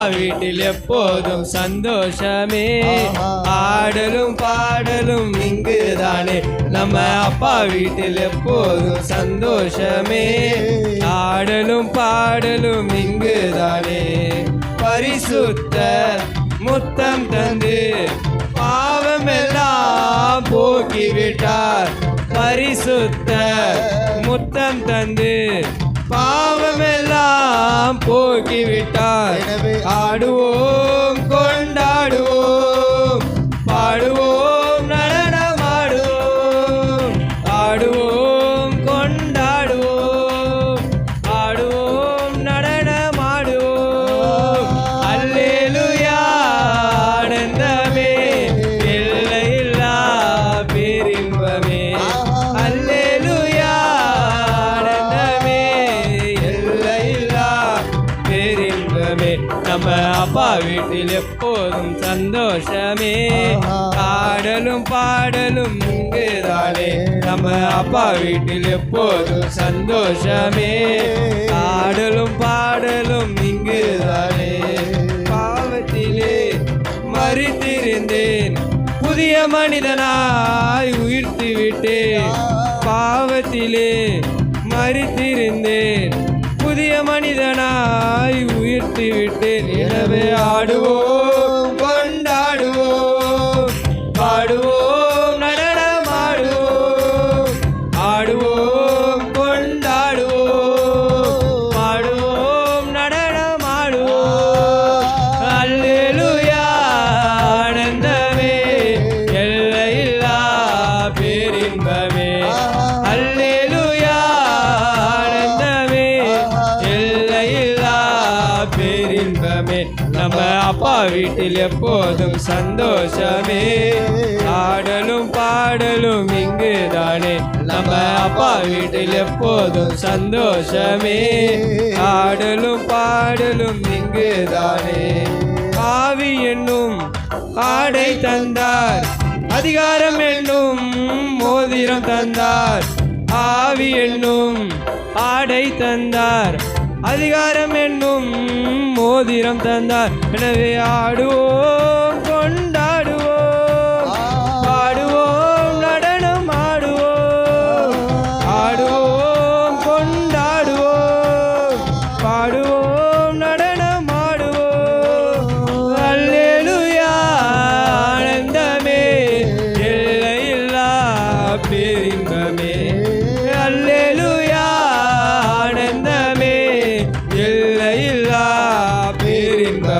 வீட்டில் எப்போதும் சந்தோஷமே. ஆடலும் பாடலும் இங்குதானே, நம்ம அப்பா வீட்டில் எப்போதும் சந்தோஷமே. ஆடலும் பாடலும் இங்குதானே. பரிசுத்த முத்தம் தந்து பாவமெல்லாம் போக்கிவிட்டார். பரிசுத்த முத்தம் தந்து பாவமெல்லாம் போக்கிவிட்டார். ஆடுவோம் கொண்டாடுவோம், பாடுவோம் நடனமாடுவோம். ஆடுவோம் கொண்டாடுவோம், ஆடுவோம் நடனமாடுவோம். அல்லேலூயா ஆனந்தமே, எல்லையில்லா பேரின்பமே. அல்லேலூயா ஆனந்தமே, எல்லையில்லா பேரின்பமே. நம்ம அப்பா வீட்டில் எப்போதும் சந்தோஷமே. ஆடலும் பாடலும் இங்குதானே, நம்ம அப்பா வீட்டில் எப்போதும் சந்தோஷமே. ஆடலும் பாடலும் இங்குதானே. பாவத்திலே மரித்திருந்தேன், புதிய மனிதனாய் உயிர்த்து விட்டேன். பாவத்திலே மரித்திருந்தேன், புதிய மனிதனாய் உயிர்த்து விட்டேன். எனவே ஆடுவோம் கொண்டாடுவோம், பாடுவோம் நடனமாடுவோம். ஆடுவோம் கொண்டாடுவோம், பாடுவோம் நடனமாடுவோம். அல்லேலூயா ஆனந்தமே, எல்லையில்லா பேரின்பமே. அல்லேலூயா ஆனந்தமே, எல்லையில்லா பேரின்பமே. நம்ம அப்பா வீட்டில் எப்போதும் சந்தோஷமே. ஆடலும் பாடலும் இங்குதானே, நம்ம அப்பா வீட்டில் எப்போதும் சந்தோஷமே. ஆடலும் பாடலும் இங்குதானே. ஆவி என்னும் ஆடை தந்தார், அதிகாரம் என்னும் மோதிரம் தந்தார். ஆவி என்னும் ஆடை தந்தார், அதிகாரம் என்னும் மோதிரம் தந்தார். எனவே ஆடுவோம்